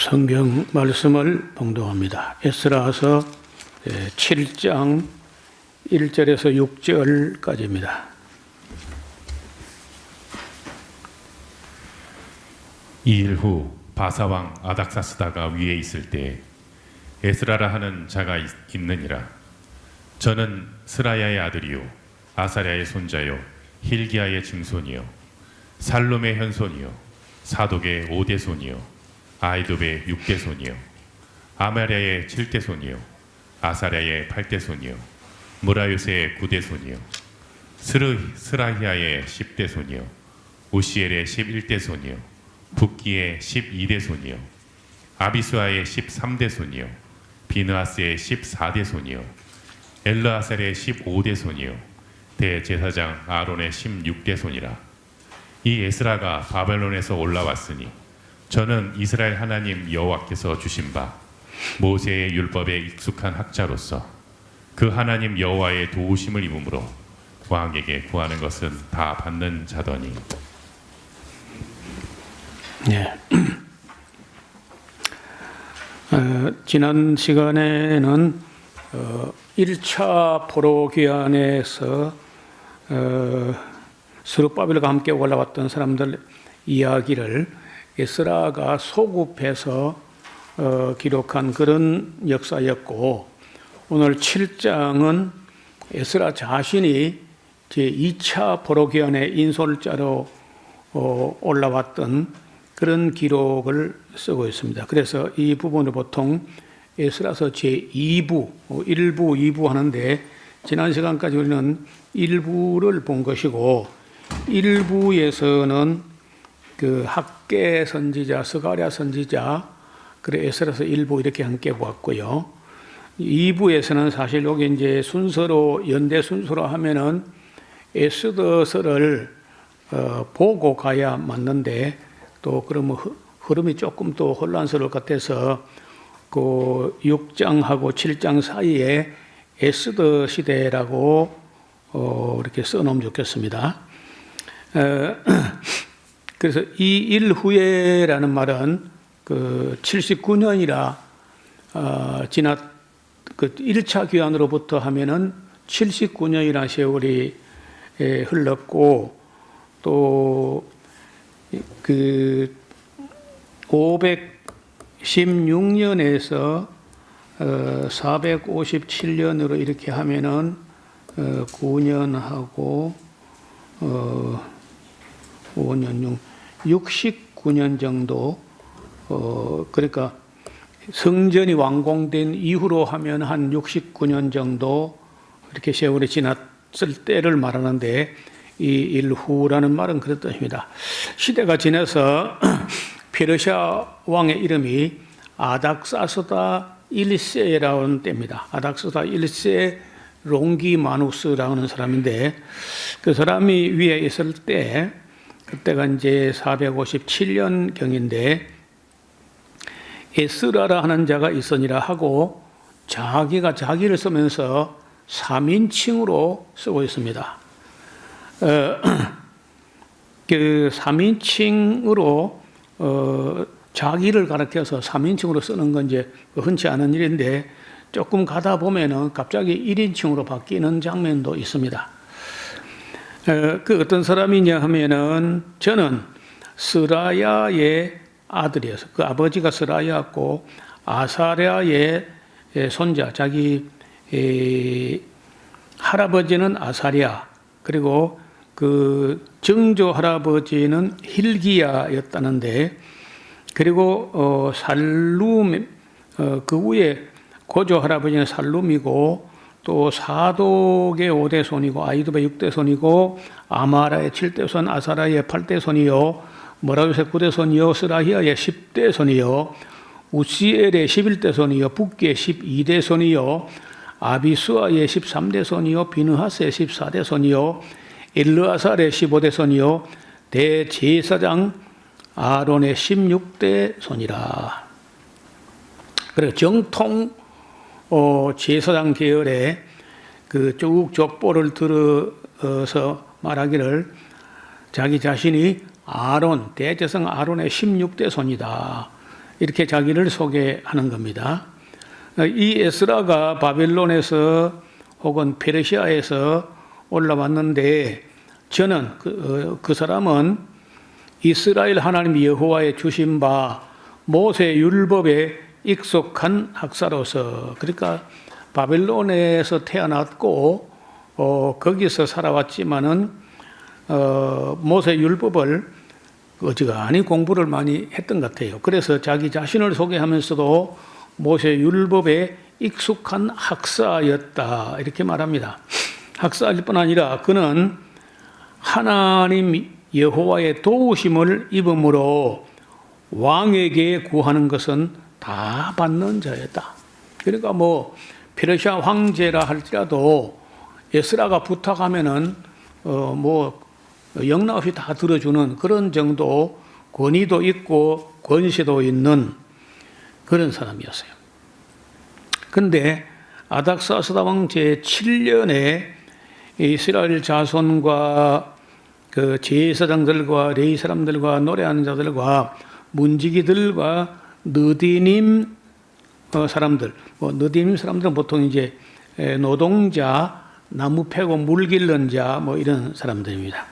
성경 말씀을 봉독합니다. 에스라서 7장 1절에서 6절까지입니다. 이 일 후 바사왕 아닥사스다가 위에 있을 때 에스라라 하는 자가 있느니라. 저는 스라야의 아들이요 아사랴의 손자요 힐기야의 증손이요 살룸의 현손이요 사독의 5대 손이요 아이돔의 6대 손이요 아마랴의 7대 손이요 아사랴의 8대 손이요 무라요세의 9대 손이요 스라히야의 10대 손이요 우시엘의 11대 손이요 붓기의 12대 손이요 아비수아의 13대 손이요 비느하스의 14대 손이요 엘르아셀의 15대 손이요 대제사장 아론의 16대 손이라. 이 에스라가 바벨론에서 올라왔으니 저는 이스라엘 하나님 여호와께서 주신 바 모세의 율법에 익숙한 학자로서 그 하나님 여호와의 도우심을 입음으로 왕에게 구하는 것은 다 받는 자더니. 네. 지난 시간에는 1차 포로기한에서 스룹바벨과 함께 올라왔던 사람들 이야기를 에스라가 소급해서 기록한 그런 역사였고, 오늘 7장은 에스라 자신이 제2차 포로기한의 인솔자로 올라왔던 그런 기록을 쓰고 있습니다. 그래서 이 부분을 보통 에스라서 제2부, 1부, 2부 하는데, 지난 시간까지 우리는 1부를 본 것이고, 1부에서는 그 학개 선지자, 스가랴 선지자, 그래 에스라서 1부 이렇게 함께 보았고요. 2부에서는 사실 여기 이제 순서로, 연대 순서로 하면은 에스더서를 보고 가야 맞는데, 또 그러면 흐름이 조금 또 혼란스러울 것 같아서 그 6장하고 7장 사이에 에스더 시대라고 이렇게 써놓으면 좋겠습니다. 그래서 이 일 후에라는 말은 그 79년이라 지난 그 1차 귀환으로부터 하면은 79년이라는 세월이 흘렀고, 또 그 516년에서 457년으로 이렇게 하면은 9년하고 5년 69년 정도, 그러니까 성전이 완공된 이후로 하면 한 69년 정도 이렇게 세월이 지났을 때를 말하는데, 이 일후라는 말은 그런 뜻입니다. 시대가 지나서 페르시아 왕의 이름이 아닥사스다 1세라는 때입니다. 아닥사스다 1세 롱기마누스라는 사람인데, 그 사람이 위에 있을 때, 그때가 이제 457년 경인데, 에스라라 하는 자가 있으니라 하고 자기가 자기를 쓰면서 3인칭으로 쓰고 있습니다. 그 3인칭으로 자기를 가리켜서 3인칭으로 쓰는 건 이제 흔치 않은 일인데, 조금 가다 보면은 갑자기 1인칭으로 바뀌는 장면도 있습니다. 그 어떤 사람이냐 하면은, 저는 스라야의 아들이어서, 그 아버지가 스라야였고 아사랴의 손자, 자기 할아버지는 아사랴, 그리고 그 정조 할아버지는 힐기야였다는데, 그리고 살룸, 그 위에 고조 할아버지는 살룸이고, 또 사독의 5대 손이고 아이돔의 6대 손이고 아마라의 7대 손, 아사라의 8대 손이요 무라요세 9대 손이요 스라히야의 10대 손이요 우시엘의 11대 손이요 붓기의 12대 손이요 아비수아의 13대 손이요 비느하스의 14대 손이요 엘르아살의 15대 손이요 대제사장 아론의 16대 손이라. 그리고 정통 제사장 계열의 그 쭉 족보를 들어서 말하기를 자기 자신이 아론, 대제사장 아론의 16대 손이다. 이렇게 자기를 소개하는 겁니다. 이 에스라가 바벨론에서 혹은 페르시아에서 올라왔는데 저는 그 사람은 이스라엘 하나님 여호와의 주신 바 모세 율법에 익숙한 학사로서, 그러니까 바벨론에서 태어났고 거기서 살아왔지만은 모세 율법을 어지간히 공부를 많이 했던 것 같아요. 그래서 자기 자신을 소개하면서도 모세 율법에 익숙한 학사였다 이렇게 말합니다. 학사일 뿐 아니라 그는 하나님 여호와의 도우심을 입음으로 왕에게 구하는 것은 다 받는 자였다. 그러니까 뭐 페르시아 황제라 할지라도 에스라가 부탁하면은 뭐 영락없이 다 들어주는 그런 정도 권위도 있고 권세도 있는 그런 사람이었어요. 그런데 아닥사스다 왕 제7년에 이스라엘 자손과 그 제사장들과 레위 사람들과 노래하는 자들과 문지기들과 느디님 사람들, 느디님 사람들은 보통 이제 노동자, 나무 패고 물 길른 자, 뭐 이런 사람들입니다.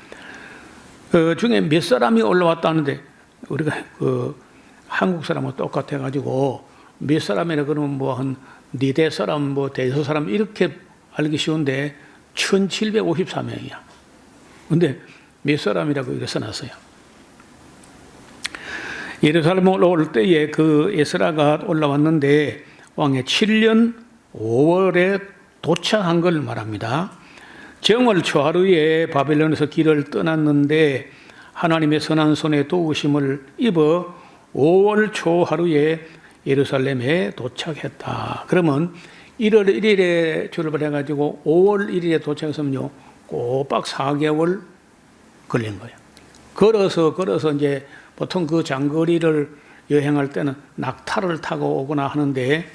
그 중에 몇 사람이 올라왔다 하는데 우리가 그 한국 사람과 똑같아가지고 몇 사람이라 그러면 뭐 한 네대 사람, 뭐 대서 사람 이렇게 알기 쉬운데 1754명이야. 근데 몇 사람이라고 이렇게 써놨어요. 예루살렘 올라올 때에 그 에스라가 올라왔는데 왕의 7년 5월에 도착한 걸 말합니다. 정월 초하루에 바벨론에서 길을 떠났는데 하나님의 선한 손에 도우심을 입어 5월 초하루에 예루살렘에 도착했다. 그러면 1월 1일에 출발해가지고 5월 1일에 도착했으면요, 꼬박 4개월 걸린 거예요. 걸어서 이제 보통 그 장거리를 여행할 때는 낙타를 타고 오거나 하는데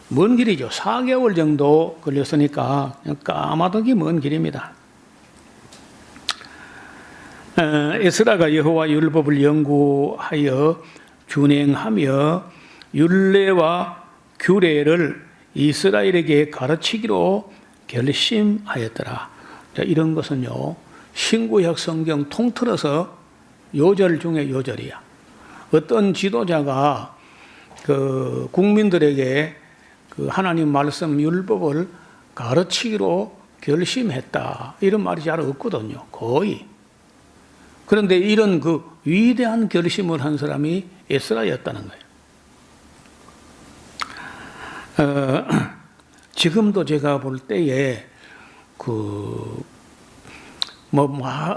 먼 길이죠. 4개월 정도 걸렸으니까 까마득히 먼 길입니다. 에스라가 여호와 율법을 연구하여 준행하며 율례와 규례를 이스라엘에게 가르치기로 결심하였더라. 자, 이런 것은요, 신구약 성경 통틀어서 요절 중에 요절이야. 어떤 지도자가 그 국민들에게 그 하나님 말씀 율법을 가르치기로 결심했다. 이런 말이 잘 없거든요. 거의. 그런데 이런 그 위대한 결심을 한 사람이 에스라였다는 거예요. 지금도 제가 볼 때에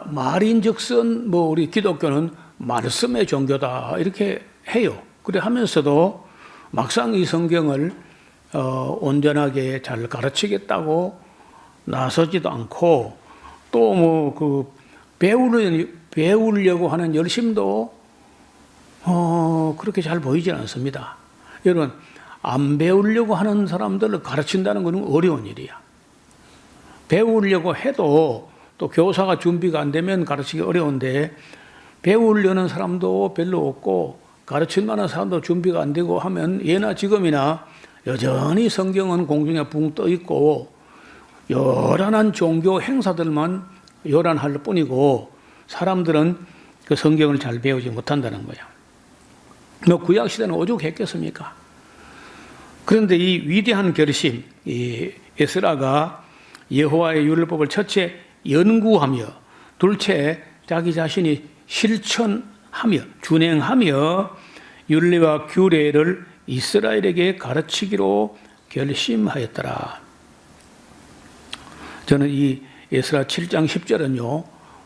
말인즉슨 우리 기독교는 말씀의 종교다 이렇게 해요. 그래 하면서도 막상 이 성경을 온전하게 잘 가르치겠다고 나서지도 않고 또 배우려고 하는 열심도 그렇게 잘 보이지 않습니다. 여러분, 안 배우려고 하는 사람들을 가르친다는 것은 어려운 일이야. 배우려고 해도 또 교사가 준비가 안 되면 가르치기 어려운데 배우려는 사람도 별로 없고 가르칠 만한 사람도 준비가 안 되고 하면 예나 지금이나 여전히 성경은 공중에 붕 떠 있고 요란한 종교 행사들만 요란할 뿐이고 사람들은 그 성경을 잘 배우지 못한다는 거야. 구약 시대는 오죽했겠습니까? 그런데 이 위대한 결심, 이 에스라가 여호와의 율법을 첫째 연구하며 둘째 자기 자신이 실천하며 준행하며 율례와 규례를 이스라엘에게 가르치기로 결심하였더라. 저는 이 에스라 7장 10절은요,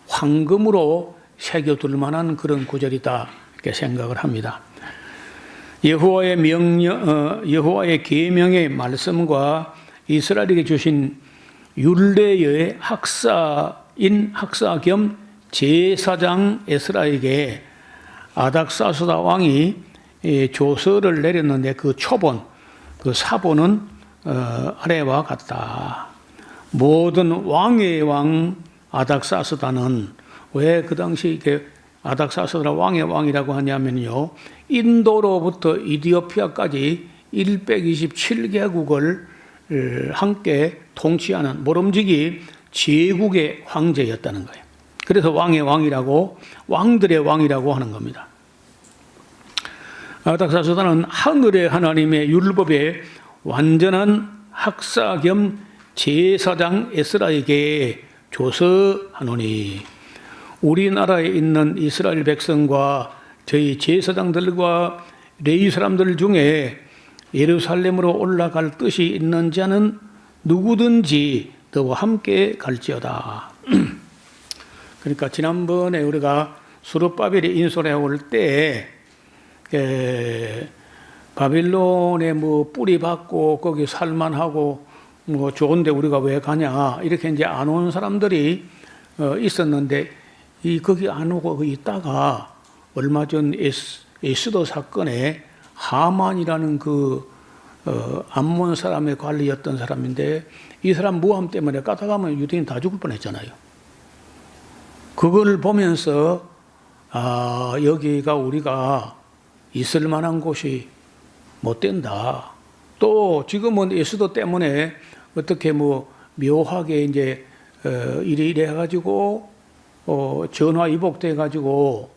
황금으로 새겨둘 만한 그런 구절이다 이렇게 생각을 합니다. 여호와의 계명의 말씀과 이스라엘에게 주신 율례의 학사 겸 제사장 에스라에게 아닥사스다 왕이 조서를 내렸는데 그 초본, 그 사본은 아래와 같다. 모든 왕의 왕 아닥사스다는 왜 그 당시 이렇게 아닥사스다 왕의 왕이라고 하냐면요, 인도로부터 이디오피아까지 127개국을 함께 통치하는 모름지기 제국의 황제였다는 거예요. 그래서 왕의 왕이라고, 왕들의 왕이라고 하는 겁니다. 아닥사스다는 하늘의 하나님의 율법의 완전한 학사 겸 제사장 에스라에게 조서하노니, 우리나라에 있는 이스라엘 백성과 저희 제사장들과 레위 사람들 중에 예루살렘으로 올라갈 뜻이 있는 자는 누구든지 너와 함께 갈지어다. 그러니까 지난번에 우리가 수르바벨이 인솔해 올 때 바빌론에 뭐 뿌리 받고 거기 살만하고 뭐 좋은데 우리가 왜 가냐 이렇게 이제 안 온 사람들이 있었는데, 거기 안 오고 거기 있다가 얼마 전 에스더 사건에 하만이라는 암몬 사람의 관리였던 사람인데, 이 사람 모함 때문에 까딱하면 유대인 다 죽을 뻔했잖아요. 그걸 보면서 여기가 우리가 있을 만한 곳이 못 된다. 또 지금은 에스더 때문에 어떻게 뭐 묘하게 이제 이래 해가지고 전화 위복돼 가지고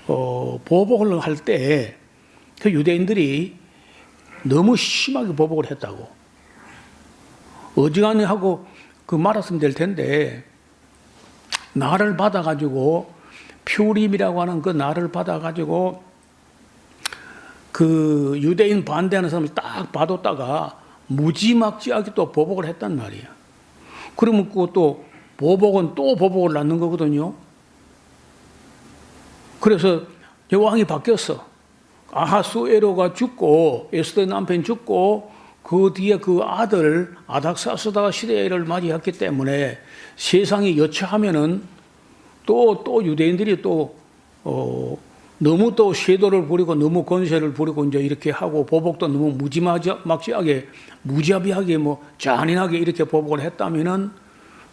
보복을 할 때 그 유대인들이 너무 심하게 보복을 했다고. 어지간히 하고 말았으면 될 텐데, 나를 받아가지고 퓨림이라고 하는 그 나를 받아가지고 그 유대인 반대하는 사람을 딱 봐뒀다가 무지막지하게 또 보복을 했단 말이야. 그러면 그것도 보복은 또 보복을 낳는 거거든요. 그래서 왕이 바뀌었어. 아하수에로가 죽고 에스더 남편이 죽고 그 뒤에 그 아들 아닥사스다 시대를 맞이했기 때문에 세상이 여차하면은 또 유대인들이 또 너무 또 쇄도를 부리고 너무 권세를 부리고 이제 이렇게 하고 보복도 너무 무자비하게 뭐 잔인하게 이렇게 보복을 했다면은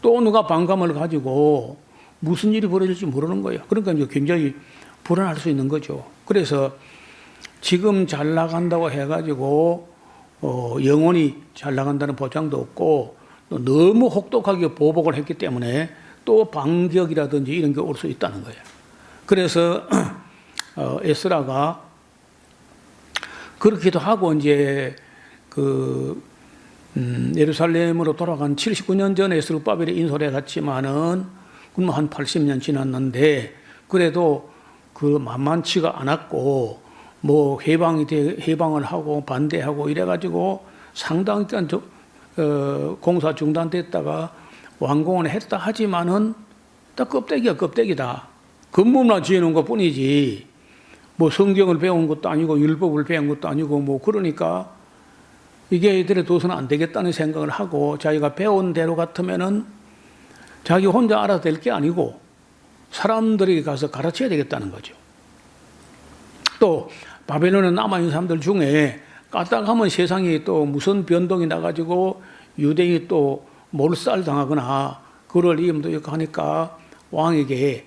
또 누가 반감을 가지고 무슨 일이 벌어질지 모르는 거예요. 그러니까 이제 굉장히 불안할 수 있는 거죠. 그래서 지금 잘 나간다고 해가지고 영원히 잘 나간다는 보장도 없고, 또 너무 혹독하게 보복을 했기 때문에 또 반격이라든지 이런 게 올 수 있다는 거예요. 그래서 에스라가 그렇기도 하고 이제 예루살렘으로 돌아간 79년 전에 스룹바벨이 인솔해 갔지만은 그럼 한 80년 지났는데, 그래도 만만치가 않았고, 뭐 해방을 하고 반대하고 이래가지고 상당히 공사 중단됐다가 완공을 했다 하지만은 딱 껍데기다. 건물만 지어놓은 것 뿐이지 뭐 성경을 배운 것도 아니고 율법을 배운 것도 아니고 뭐, 그러니까 이게 이들에 둬서는 안 되겠다는 생각을 하고, 자기가 배운 대로 같으면은 자기 혼자 알아서 될 게 아니고 사람들에게 가서 가르쳐야 되겠다는 거죠. 또 바벨론에 남아있는 사람들 중에 까딱하면 세상이 또 무슨 변동이 나가지고 유대인이 또 몰살당하거나 그럴 위험도 있고 하니까 왕에게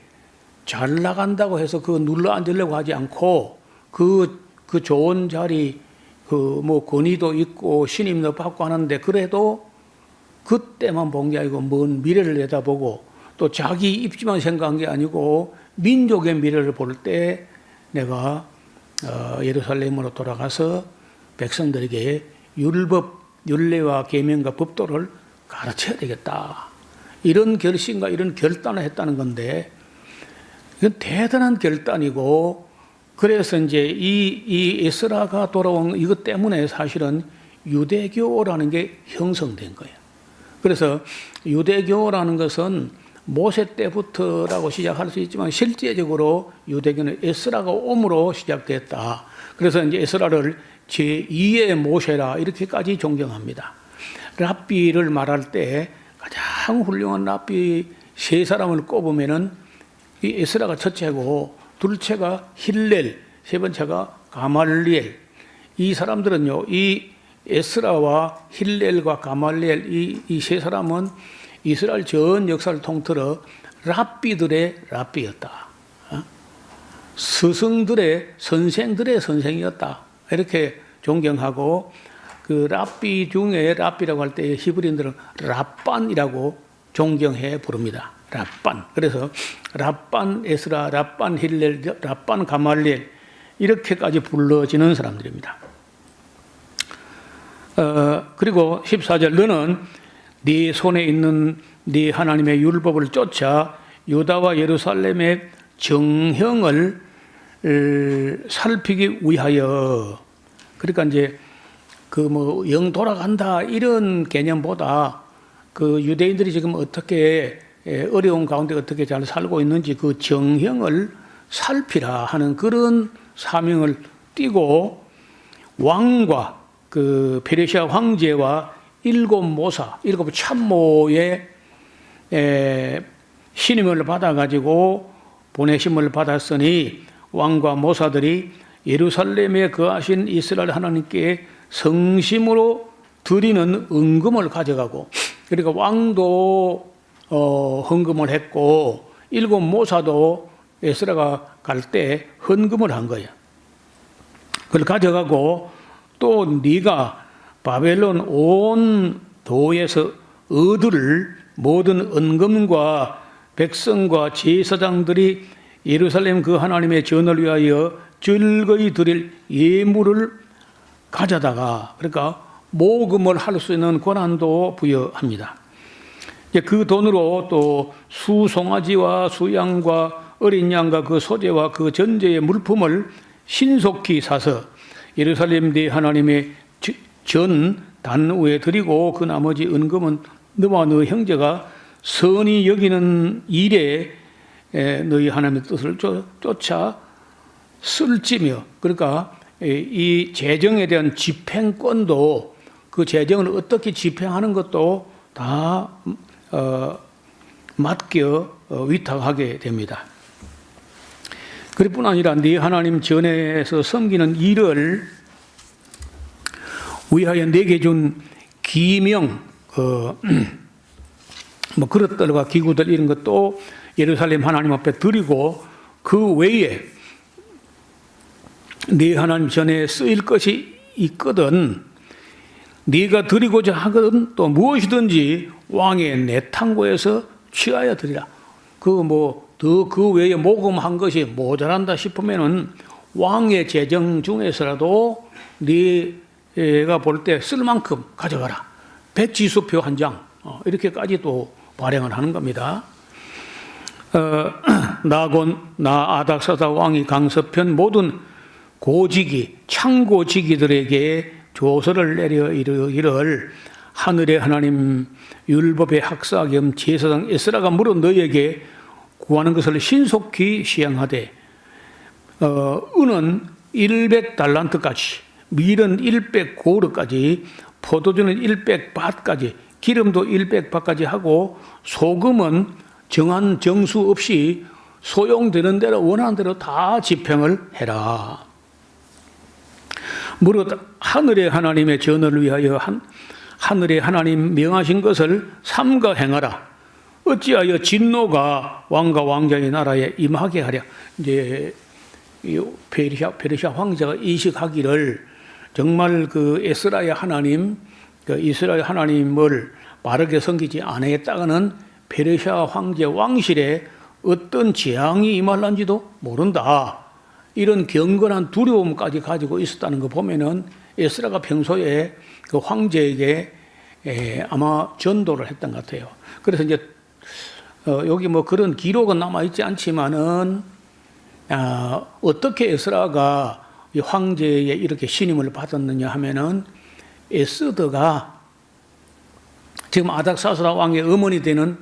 잘 나간다고 해서 눌러 앉으려고 하지 않고 그 좋은 자리 뭐 권위도 있고 신임도 받고 하는데, 그래도 그때만 본 게 아니고 먼 미래를 내다보고 또 자기 입지만 생각한 게 아니고 민족의 미래를 볼 때 내가 예루살렘으로 돌아가서 백성들에게 율법, 율례와 계명과 법도를 가르쳐야 되겠다. 이런 결심과 이런 결단을 했다는 건데, 이건 대단한 결단이고, 그래서 이제 이 에스라가 돌아온 이것 때문에 사실은 유대교라는 게 형성된 거예요. 그래서 유대교라는 것은 모세 때부터라고 시작할 수 있지만 실제적으로 유대교는 에스라가 옴으로 시작됐다. 그래서 이제 에스라를 제2의 모세라 이렇게까지 존경합니다. 랍비를 말할 때 가장 훌륭한 랍비 세 사람을 꼽으면은 이 에스라가 첫째고, 둘째가 힐렐, 세 번째가 가말리엘. 이 사람들은요, 이 에스라와 힐렐과 가말리엘 이 세 사람은 이스라엘 전 역사를 통틀어 랍비들의 랍비였다. 스승들의 선생들의 선생이었다. 이렇게 존경하고 그 랍비 중에 랍비라고 할 때 히브리인들은 랍반이라고 존경해 부릅니다. 랍반. 그래서 랍반 에스라, 랍반 힐렐, 랍반 가말리엘 이렇게까지 불러지는 사람들입니다. 그리고 14절 너는 네 손에 있는 네 하나님의 율법을 쫓아 유다와 예루살렘의 정형을 살피기 위하여. 그러니까 이제 그 뭐 영 돌아간다 이런 개념보다 그 유대인들이 지금 어떻게 어려운 가운데 어떻게 잘 살고 있는지 그 정형을 살피라 하는 그런 사명을 띠고 왕과 그 페르시아 황제와 일곱 모사, 일곱 참모의 신임을 받아가지고 보내심을 받았으니 왕과 모사들이 예루살렘에 거하신 이스라엘 하나님께 성심으로 드리는 은금을 가져가고, 그러니까 왕도 헌금을 했고 일곱 모사도 에스라가 갈 때 헌금을 한 거예요. 그걸 가져가고 또 네가 바벨론 온 도에서 얻을 모든 은금과 백성과 제사장들이 예루살렘 그 하나님의 전을 위하여 즐거이 드릴 예물을 가져다가, 그러니까 모금을 할 수 있는 권한도 부여합니다. 그 돈으로 또 수송아지와 수양과 어린 양과 그 소재와 그 전제의 물품을 신속히 사서 예루살렘 네 하나님의 전 단위에 드리고 그 나머지 은금은 너와 너 형제가 선히 여기는 일에 너희 하나님의 뜻을 쫓아 쓸지며, 그러니까 이 재정에 대한 집행권도 그 재정을 어떻게 집행하는 것도 다 맡겨 위탁하게 됩니다. 그뿐 아니라 네 하나님 전에서 섬기는 일을 위하여 내게 준 기명, 뭐 그릇들과 기구들 이런 것도 예루살렘 하나님 앞에 드리고, 그 외에 네 하나님 전에 쓰일 것이 있거든 네가 드리고자 하거든 또 무엇이든지 왕의 내탕고에서 취하여 드리라. 그 외에 모금한 것이 모자란다 싶으면은 왕의 재정 중에서라도 네가 볼 때 쓸 만큼 가져가라. 배지수표 한 장, 이렇게까지 또 발행을 하는 겁니다. 나 아닥사다 왕이 강섭한 모든 고지기, 창고지기들에게 조서를 내려 이르기를 하늘의 하나님 율법의 학사 겸 제사장 에스라가 물어 너에게 구하는 것을 신속히 시행하되 은은 100달란트까지, 밀은 100고르까지, 포도주는 100밭까지, 기름도 100밭까지 하고 소금은 정한 정수 없이 소용되는 대로 원하는 대로 다 집행을 해라. 무릇 하늘의 하나님의 전을 위하여 하늘의 하나님 명하신 것을 삼가 행하라. 어찌하여 진노가 왕과 왕자의 나라에 임하게 하랴. 이제 페르시아 황제가 인식하기를 정말 그 에스라의 하나님, 그 이스라엘 하나님을 바르게 섬기지 아니했다가는 페르시아 황제 왕실에 어떤 재앙이 임할런지도 모른다. 이런 경건한 두려움까지 가지고 있었다는 거 보면은 에스라가 평소에 그 황제에게 아마 전도를 했던 것 같아요. 그래서 이제 여기 뭐 그런 기록은 남아 있지 않지만은 어떻게 에스라가 이 황제에 이렇게 신임을 받았느냐 하면은 에스더가 지금 아닥사스다 왕의 어머니 되는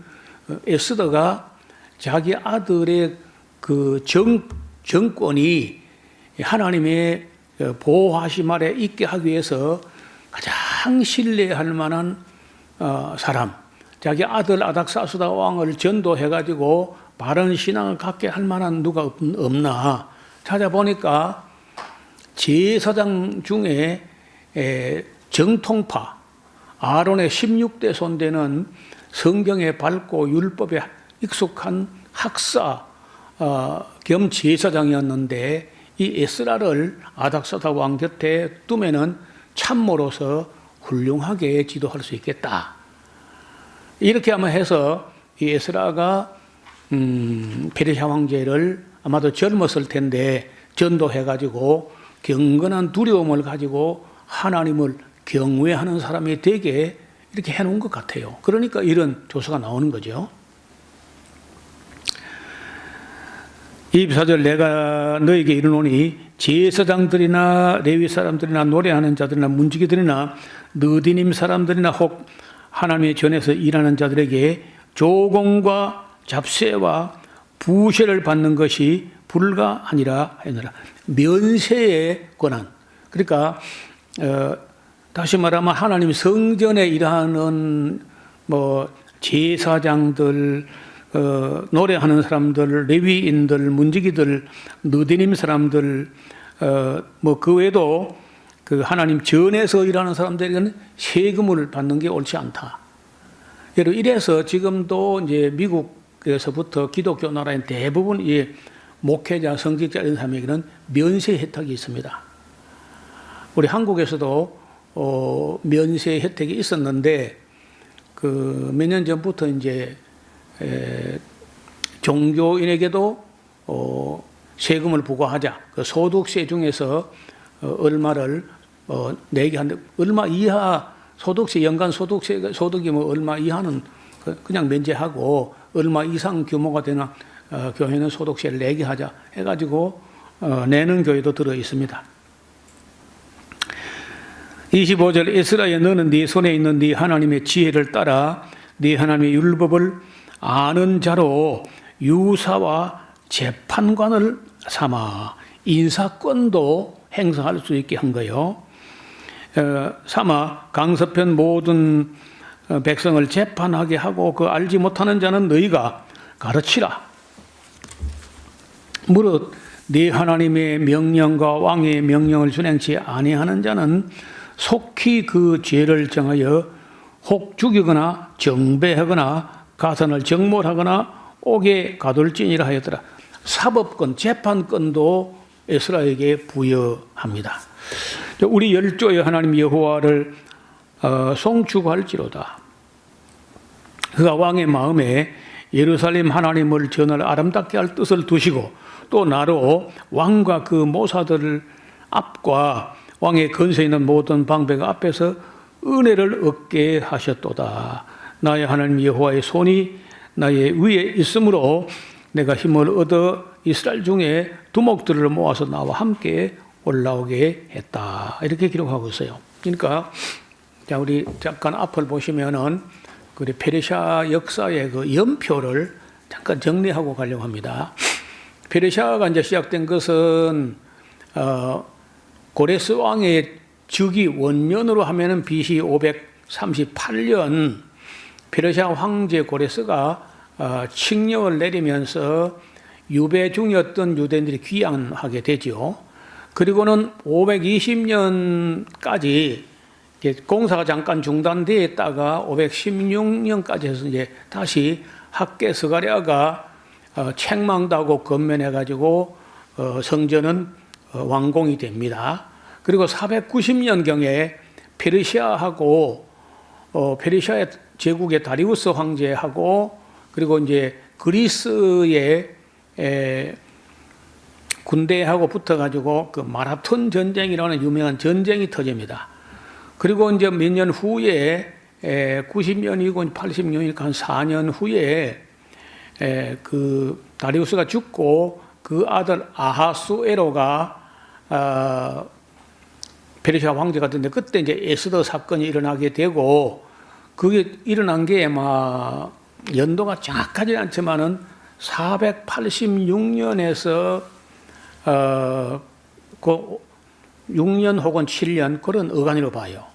에스더가 자기 아들의 그 정권이 하나님의 보호하심 아래 있게 하기 위해서 가장 신뢰할 만한 사람, 자기 아들 아닥사스다 왕을 전도해가지고 바른 신앙을 갖게 할 만한 누가 없나 찾아보니까 제사장 중에 정통파 아론의 16대 손대는 성경에 밝고 율법에 익숙한 학사 겸 제사장이었는데 이 에스라를 아닥사다 왕 곁에 두면은 참모로서 훌륭하게 지도할 수 있겠다. 이렇게 아마 해서 이 에스라가 페르시아 황제를 아마도 젊었을 텐데 전도해가지고 경건한 두려움을 가지고 하나님을 경외하는 사람이 되게 이렇게 해놓은 것 같아요. 그러니까 이런 조서가 나오는 거죠. 24절 내가 너에게 이르노니 제사장들이나 레위 사람들이나 노래하는 자들이나 문지기들이나 느디님 사람들이나 혹 하나님의 전에서 일하는 자들에게 조공과 잡세와 부세를 받는 것이 불가하니라 하느라. 면세의 권한. 그러니까 다시 말하면 하나님 성전에 일하는 뭐 제사장들, 노래하는 사람들, 레위인들, 문지기들, 느디님 사람들, 뭐 그 외에도 그 하나님 전에서 일하는 사람들에게는 세금을 받는 게 옳지 않다. 이래서 지금도 이제 미국에서부터 기독교 나라인 대부분 이 목회자, 성직자 이런 사람에게는 면세 혜택이 있습니다. 우리 한국에서도 면세 혜택이 있었는데 그 몇 년 전부터 이제 종교인에게도 세금을 부과하자. 그 소득세 중에서 얼마를 내게 하는데 얼마 이하 소득세 연간 소득이 뭐 얼마 이하는 그냥 면제하고 얼마 이상 규모가 되나 교회는 소득세를 내게 하자 해가지고 내는 교회도 들어 있습니다. 25절 에스라야 너는 네 손에 있는 네 하나님의 지혜를 따라 네 하나님의 율법을 아는 자로 유사와 재판관을 삼아 인사권도 행사할 수 있게 한 거예요. 삼아 강서편 모든 백성을 재판하게 하고 그 알지 못하는 자는 너희가 가르치라. 무릇 네 하나님의 명령과 왕의 명령을 준행치 아니하는 자는 속히 그 죄를 정하여 혹 죽이거나 정배하거나 가산을 정몰하거나 옥에 가둘지니라 하였더라. 사법권, 재판권도 에스라에게 부여합니다. 우리 열조의 하나님 여호와를 송축할지로다. 그가 왕의 마음에 예루살렘 하나님을 전할 아름답게 할 뜻을 두시고 또 나로 왕과 그 모사들 앞과 왕의 근세에 있는 모든 방백 앞에서 은혜를 얻게 하셨도다. 나의 하나님 여호와의 손이 나의 위에 있으므로 내가 힘을 얻어 이스라엘 중에 두목들을 모아서 나와 함께 올라오게 했다. 이렇게 기록하고 있어요. 그러니까 자 우리 잠깐 앞을 보시면은 그 페르시아 역사의 그 연표를 잠깐 정리하고 가려고 합니다. 페르시아가 이제 시작된 것은 고레스 왕의 즉위 원년으로 하면은 BC 538년 페르시아 황제 고레스가 칙령을 내리면서 유배 중이었던 유대인들이 귀환하게 되죠. 그리고는 520년까지 공사가 잠깐 중단되었다가 516년까지 해서 이제 다시 학계 스가랴가 책망다고 건면해가지고 성전은 완공이 됩니다. 그리고 490년경에 페르시아하고 페르시아의 제국의 다리우스 황제하고 그리고 이제 그리스의 군대하고 붙어가지고 그 마라톤 전쟁이라는 유명한 전쟁이 터집니다. 그리고 이제 몇 년 후에 90년이고 80년이니까 한 4년 후에 그 다리우스가 죽고 그 아들 아하수에로가 페르시아 황제가 됐는데 그때 이제 에스더 사건이 일어나게 되고 그게 일어난 게 아마 연도가 정확하지 않지만은 486년에서 그 6년 혹은 7년 그런 어간으로 봐요.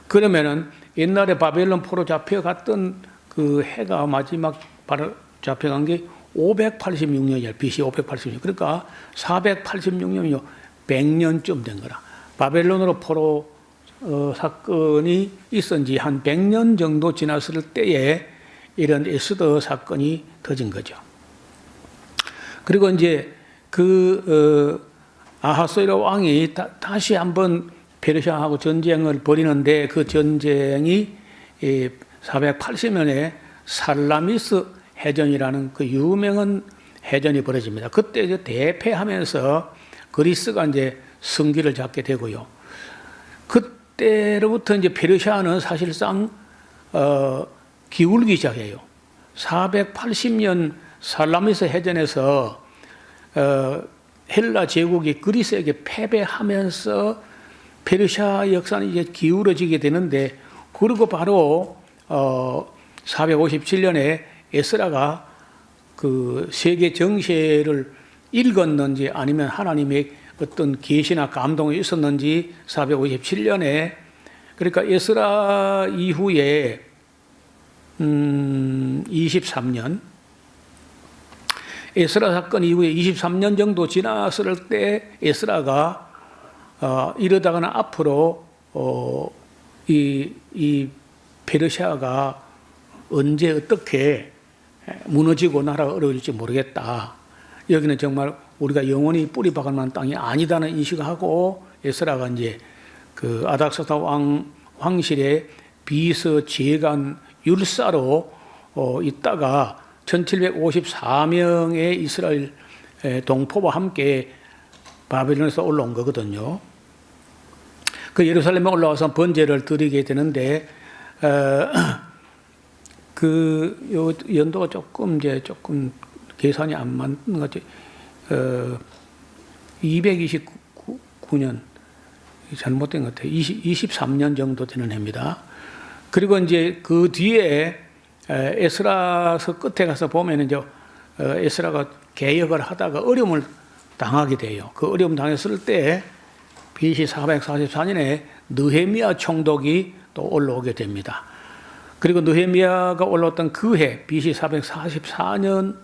그러면은 옛날에 바벨론 포로 잡혀갔던 그 해가 마지막 바로 잡혀간 게 586년이에요. BC 586년. 그러니까 486년이요. 100년쯤 된 거라. 바벨론으로 포로 사건이 있은 지 한 100년 정도 지났을 때에 이런 에스더 사건이 터진 거죠. 그리고 이제 아하스웨로 왕이 다시 한번 페르시아하고 전쟁을 벌이는데 그 전쟁이 480년에 살라미스 해전이라는 그 유명한 해전이 벌어집니다. 그때 이제 대패하면서 그리스가 이제 승기를 잡게 되고요. 그때로부터 이제 페르시아는 사실상 기울기 시작해요. 480년 살라미스 해전에서 헬라 제국이 그리스에게 패배하면서 페르시아 역사는 이제 기울어지게 되는데, 그리고 바로 457년에 에스라가 그 세계 정세를 읽었는지 아니면 하나님의 어떤 계시나 감동이 있었는지 457년에, 그러니까 에스라 이후에 23년, 에스라 사건 이후에 23년 정도 지났을 때 에스라가 이러다가는 앞으로 이 페르시아가 언제 어떻게 무너지고 나라가 어려울지 모르겠다. 여기는 정말 우리가 영원히 뿌리 박을 만한 땅이 아니다는 인식하고 에스라가 이제 그 아닥사스다 황실의 비서재간 율사로 있다가 1754명의 이스라엘 동포와 함께 바벨론에서 올라온 거거든요. 그 예루살렘에 올라와서 번제를 드리게 되는데 요 연도가 조금 계산이 안 맞는 것 같아요. 229년 잘못된 것 같아요. 23년 정도 되는 해입니다. 그리고 이제 그 뒤에 에스라서 끝에 가서 보면 이제 에스라가 개혁을 하다가 어려움을 당하게 돼요. 그 어려움 당했을 때 BC 444년에 느헤미야 총독이 또 올라오게 됩니다. 그리고 느헤미야가 올라왔던 그 해 BC 444년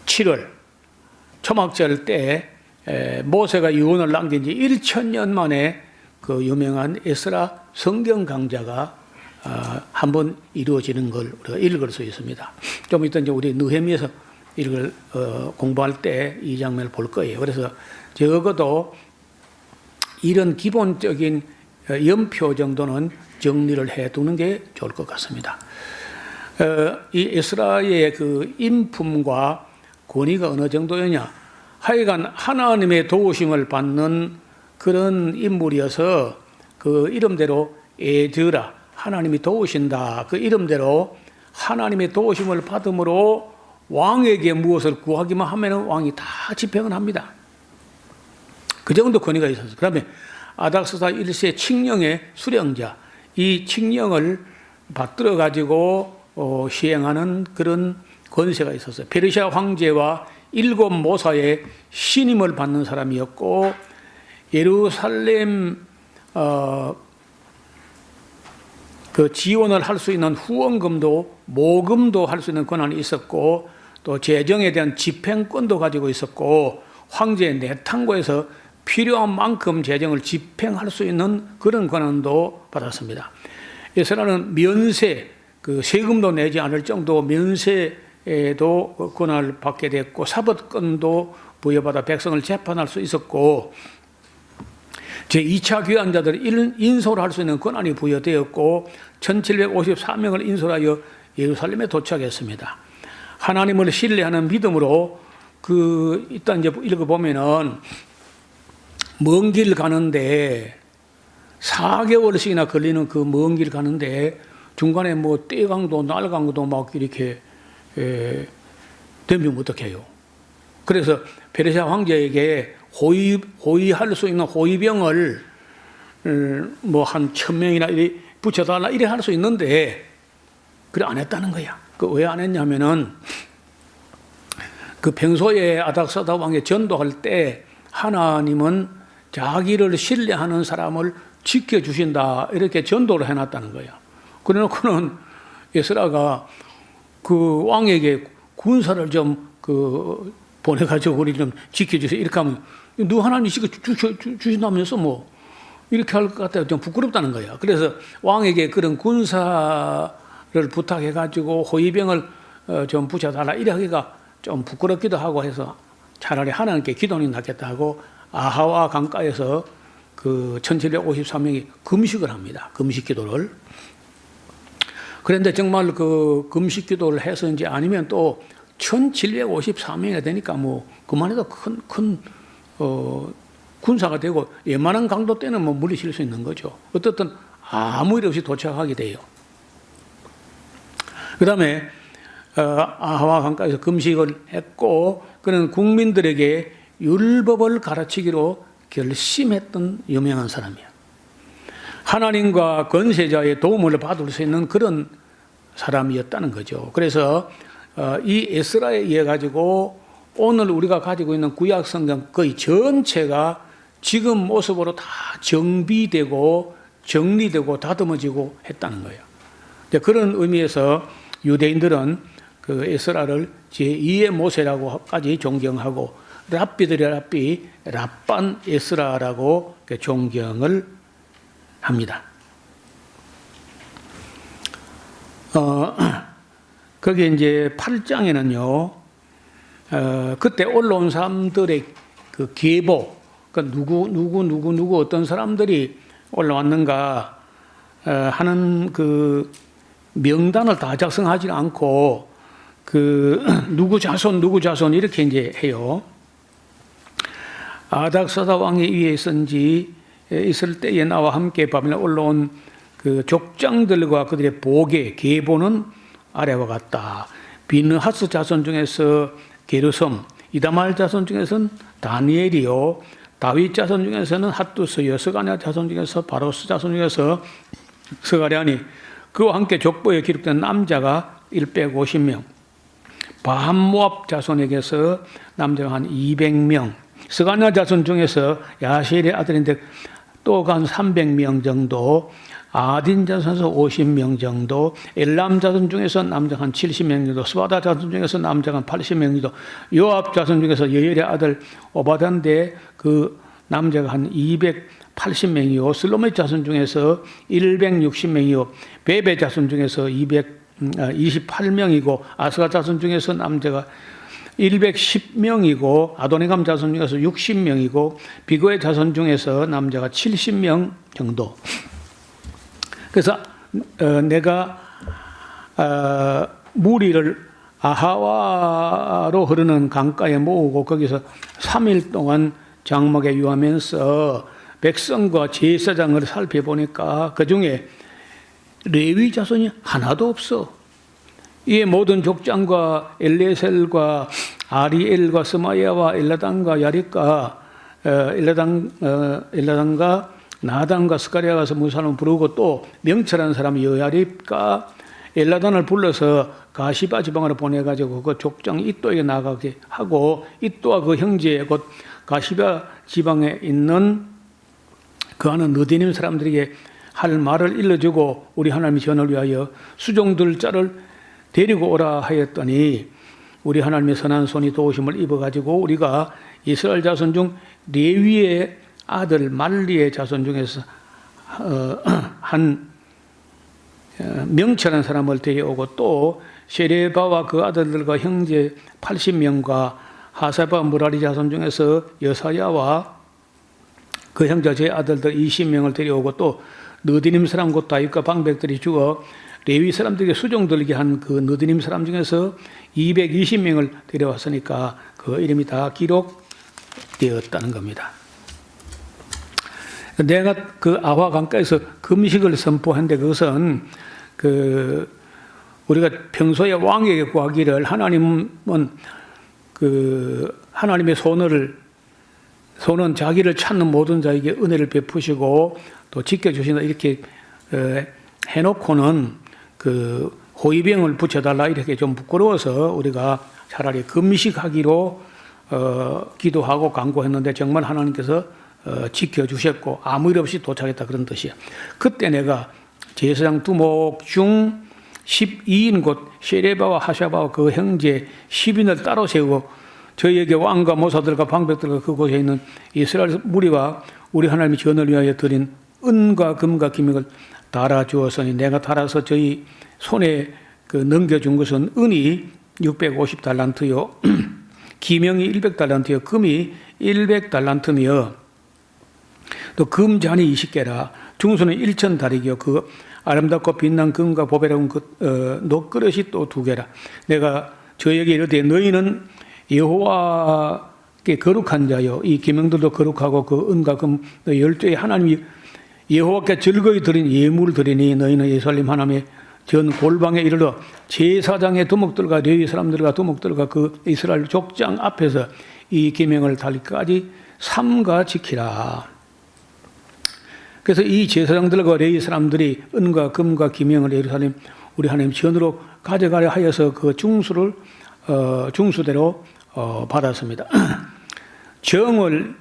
7월 초막절 때 모세가 유언을 남긴 지 1000년 만에 그 유명한 에스라 성경 강좌가 한번 이루어지는 걸 우리가 읽을 수 있습니다. 좀 이따 이제 우리 느헤미야서 공부할 때 이 장면을 볼 거예요. 그래서 적어도 이런 기본적인 연표 정도는 정리를 해두는 게 좋을 것 같습니다. 이 에스라의 그 인품과 권위가 어느 정도였냐? 하여간 하나님의 도우심을 받는 그런 인물이어서 그 이름대로 에즈라, 하나님이 도우신다, 그 이름대로 하나님의 도우심을 받음으로 왕에게 무엇을 구하기만 하면 왕이 다 집행을 합니다. 그 정도 권위가 있었어요. 그다음에 아닥사스다 1세 칙령의 수령자, 이 칙령을 받들어 가지고 시행하는 그런 권세가 있었어요. 페르시아 황제와 7 모사의 신임을 받는 사람이었고, 예루살렘 그 지원을 할 수 있는 후원금도 모금도 할 수 있는 권한이 있었고, 또 재정에 대한 집행권도 가지고 있었고, 황제의 내탕고에서 필요한 만큼 재정을 집행할 수 있는 그런 권한도 받았습니다. 에스라는 면세, 그 세금도 내지 않을 정도 면세에도 권한을 받게 됐고, 사법권도 부여받아 백성을 재판할 수 있었고, 제2차 귀환자들을 인솔할 수 있는 권한이 부여되었고, 1754명을 인솔하여 예루살렘에 도착했습니다. 하나님을 신뢰하는 믿음으로 일단 이제 읽어보면은 먼 길 가는데 4개월씩이나 걸리는 그 먼 길 가는데 중간에 뭐 떼강도 날강도 막 이렇게 되면 어떡해요? 그래서 페르시아 황제에게 호위할 수 있는 호위병을 뭐 한 1000명이나 이래 붙여달라 이래 할 수 있는데 그래 안 했다는 거야. 그 왜 안 했냐면은 그 평소에 아닥사다 왕에 전도할 때 하나님은 자기를 신뢰하는 사람을 지켜주신다 이렇게 전도를 해놨다는 거야. 그래놓고는 에스라가 그 왕에게 군사를 좀 보내가지고 우리 좀 지켜주세요 이렇게 하면 너 하나님 지켜주신다면서 뭐 이렇게 할 것 같아요. 좀 부끄럽다는 거야. 그래서 왕에게 그런 군사를 부탁해가지고 호위병을 좀 붙여달라 이래 하기가 좀 부끄럽기도 하고 해서 차라리 하나님께 기도는 낫겠다 하고 아하와 강가에서 그 1753명이 금식을 합니다. 금식 기도를. 그런데 정말 그 금식 기도를 해서인지 아니면 또 1754명이 되니까 뭐 그만해도 큰 군사가 되고 웬만한 강도 때는 뭐 물리칠 수 있는 거죠. 어떻든 아무 일 없이 도착하게 돼요. 그 다음에 아하와 강가에서 금식을 했고 그는 국민들에게 율법을 가르치기로 결심했던 유명한 사람이에요. 하나님과 권세자의 도움을 받을 수 있는 그런 사람이었다는 거죠. 그래서 이 에스라에 의해 가지고 오늘 우리가 가지고 있는 구약 성경 거의 전체가 지금 모습으로 다 정비되고 정리되고 다듬어지고 했다는 거예요. 그런 의미에서 유대인들은 그 에스라를 제2의 모세라고까지 존경하고 랍비들의 랍비 랍반 에스라라고 존경을 합니다. 거기에 이제 8장에는요, 그때 올라온 사람들의 그 계보, 그러니까 누구 어떤 사람들이 올라왔는가 하는 그 명단을 다 작성하지 않고 그 누구 자손 이렇게 이제 해요. 아닥사다 왕의 위에 있을 때에 나와 함께 바벨론 올라온 그 족장들과 그들의 보계 계보는 아래와 같다. 비느하스 자손 중에서 게르솜, 이다말 자손 중에서는 다니엘이요, 다윗 자손 중에서는 핫두스요, 스가랴 자손 중에서 바로스 자손 중에서 스가랴니, 그와 함께 족보에 기록된 남자가 150명, 바함모압 자손에게서 남자가 한 200명, 스가랴 자손 중에서 야시엘의 아들인데 또 한 300명 정도, 아딘 자손에서 50명 정도, 엘람 자손 중에서 남자가 한 70명 정도, 스바다 자손 중에서 남자가 한 80명 정도, 요압 자손 중에서 여엘의 아들 오바단데 그 남자가 한 280명이요, 슬로밋 자손 중에서 160명이요, 베베 자손 중에서 228명이고, 아스가 자손 중에서 남자가 110명이고, 아도니감 자손 중에서 60명이고, 비고의 자손 중에서 남자가 70명 정도. 그래서 내가 무리를 아하와로 흐르는 강가에 모으고 거기서 3일 동안 장막에 유하면서 백성과 제사장을 살펴보니까 그 중에 레위 자손이 하나도 없어. 이 모든 족장과 엘레셀과 아리엘과 스마야와 엘라단과 야릿과 엘라단과 나단과 스가랴가 가서 무사람 부르고 또 명철한 사람 여야립과 엘라단을 불러서 가시바 지방으로 보내가지고 그 족장 이또에게 나가게 하고 이또와 그 형제 곧 가시바 지방에 있는 그 하는 느디님 사람들에게 할 말을 일러주고 우리 하나님의 전을 위하여 수종들 자를 데리고 오라 하였더니 우리 하나님의 선한 손이 도우심을 입어가지고 우리가 이스라엘 자손 중 레위의 아들 말리의 자손 중에서 한 명철한 사람을 데려오고 또 세레바와 그 아들들과 형제 80명과 하사바 무라리 자손 중에서 여사야와 그 형제 제 아들들 20명을 데려오고 또 느디님 사람 곧 다윗과 방백들이 죽어 레위 사람들에게 수종 들게 한 그 느디님 사람 중에서 220명을 데려왔으니까 그 이름이 다 기록되었다는 겁니다. 내가 그 아화 강가에서 금식을 선포한데 그것은 그 우리가 평소에 왕에게 구하기를 하나님은 그 하나님의 손은 자기를 찾는 모든 자에게 은혜를 베푸시고 또 지켜주신다 이렇게 해놓고는 그 호위병을 붙여달라 이렇게 좀 부끄러워서 우리가 차라리 금식하기로 기도하고 간구했는데 정말 하나님께서 지켜주셨고 아무 일 없이 도착했다 그런 뜻이야. 그때 내가 제사장 두목 중 12인 곧 세레바와 하샤바와 그 형제 10인을 따로 세우고 저희에게 왕과 모사들과 방백들과 그곳에 있는 이스라엘 무리와 우리 하나님의 전을 위하여 드린 은과 금과 기명을 달아주었으니 내가 달아서 저희 손에 그 넘겨준 것은 은이 650달란트요, 기명이 100달란트요, 금이 100달란트며 또 금잔이 20개라. 중수는 1000다리기요. 그 아름답고 빛난 금과 보배로운 그 녹그릇이 또 2개라. 내가 저에게 이르되 너희는 여호와께 거룩한 자요. 이 기명들도 거룩하고 그 은과 금 12의 하나님이 여호와께 즐거이 드린 예물을 드리니 너희는 예루살렘 하나님의 전 골방에 이르러 제사장의 두목들과 레위 사람들과 두목들과 그 이스라엘 족장 앞에서 이 계명을 달기까지 삼가 지키라. 그래서 이 제사장들과 레위 사람들이 은과 금과 기명을 예루살렘 우리 하나님 전으로 가져가려 하여서 그 중수를 중수대로 받았습니다. 정월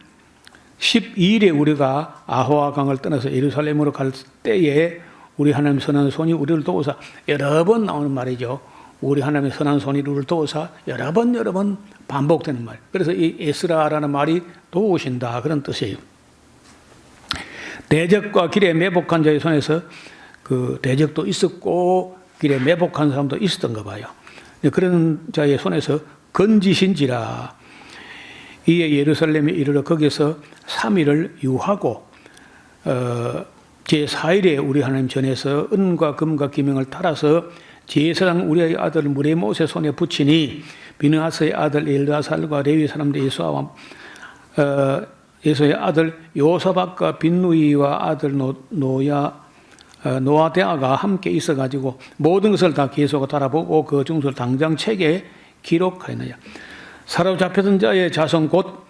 12일에 우리가 아호와 강을 떠나서 예루살렘으로 갈 때에 우리 하나님 선한 손이 우리를 도우사, 여러 번 나오는 말이죠. 우리 하나님의 선한 손이 우리를 도우사 여러 번 반복되는 말. 그래서 이 에스라라는 말이 도우신다 그런 뜻이에요. 대적과 길에 매복한 자의 손에서 그 대적도 있었고 길에 매복한 사람도 있었던가 봐요. 그런 자의 손에서 건지신지라. 이에 예루살렘에 이르러 거기서 3일을 유하고 제4일에 우리 하나님 전에서 은과 금과 기명을 따라서 제사장 우리의 아들 무레못의 손에 붙이니 비느하스의 아들 엘드아살과 레위 사람들 예수의 아들 요사박과 빈누이와 아들 노아데아가 함께 있어가지고 모든 것을 다 계속 달아보고 그 중수를 당장 책에 기록하였느냐. 사로잡혔던 자의 자손 곧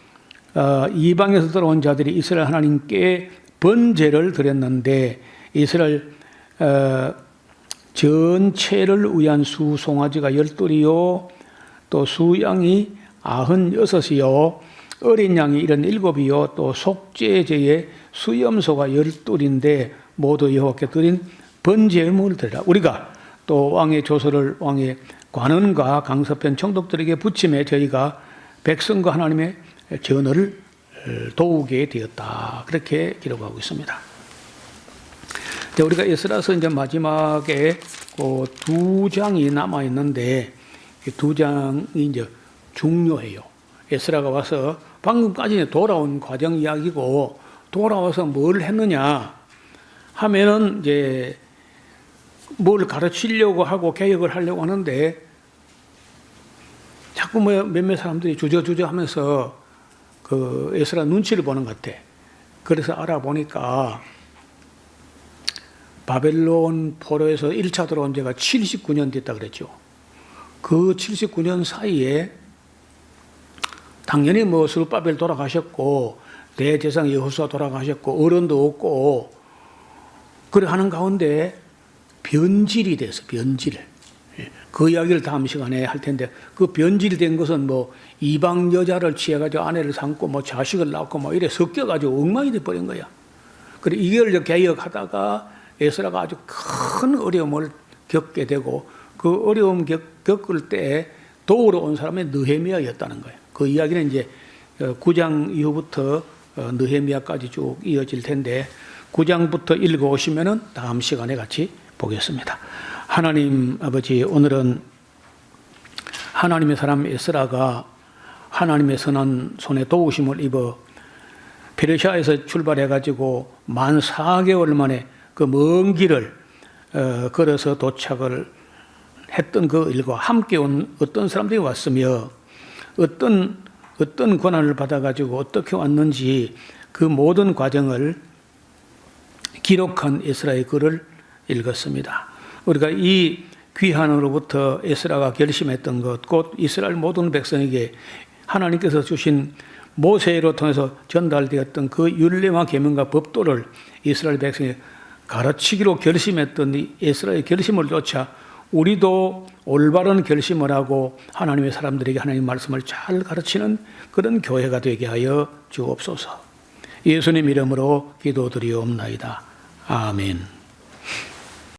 이방에서 들어온 자들이 이스라엘 하나님께 번제를 드렸는데 이스라엘 전체를 위한 수송아지가 12이요 또 수양이 96이요 어린 양이 77이요 또 속죄제의 수염소가 12인데 모두 여호와께 드린 번제물을 드리라. 우리가 또 왕의 조서를 왕의 관원과 강서편 총독들에게 붙임에 저희가 백성과 하나님의 전어를 도우게 되었다. 그렇게 기록하고 있습니다. 우리가 에스라서 이제 마지막에 그 2장이 남아 있는데 이 2장이 이제 중요해요. 에스라가 와서 방금까지 돌아온 과정 이야기고 돌아와서 뭘 했느냐 하면은 이제 뭘 가르치려고 하고 개혁을 하려고 하는데 자꾸 몇몇 사람들이 주저주저 하면서 그 에스라 눈치를 보는 것 같아. 그래서 알아보니까 바벨론 포로에서 1차 들어온 지가 79년 됐다 그랬죠. 그 79년 사이에 당연히 뭐 스룹바벨 돌아가셨고 대제사장 여호수아 돌아가셨고 어른도 없고 그래 하는 가운데 변질이 돼서 변질. 그 이야기를 다음 시간에 할 텐데 그 변질된 것은 뭐 이방 여자를 취해가지고 아내를 삼고 뭐 자식을 낳고 뭐 이래 섞여가지고 엉망이 돼버린 거야. 그래 이걸 개혁하다가 에스라가 아주 큰 어려움을 겪게 되고 그 어려움 겪을 때 도우러 온 사람이 느헤미야였다는 거예요. 그 이야기는 이제 9장 이후부터 느헤미야까지 쭉 이어질 텐데 9장부터 읽어오시면은 다음 시간에 같이 보겠습니다. 하나님 아버지, 오늘은 하나님의 사람 에스라가 하나님의 선한 손에 도우심을 입어 페르시아에서 출발해가지고 만 4개월 만에 그 먼 길을 걸어서 도착을 했던 그 일과 함께 온 어떤 사람들이 왔으며 어떤 권한을 받아가지고 어떻게 왔는지 그 모든 과정을 기록한 에스라의 글을 읽었습니다. 우리가 이 귀한으로부터 에스라가 결심했던 것, 곧 이스라엘 모든 백성에게 하나님께서 주신 모세로 통해서 전달되었던 그 율례와 계명과 법도를 이스라엘 백성에 가르치기로 결심했던 이 에스라의 결심을 쫓아 우리도 올바른 결심을 하고 하나님의 사람들에게 하나님의 말씀을 잘 가르치는 그런 교회가 되게 하여 주옵소서. 예수님 이름으로 기도드리옵나이다. 아멘.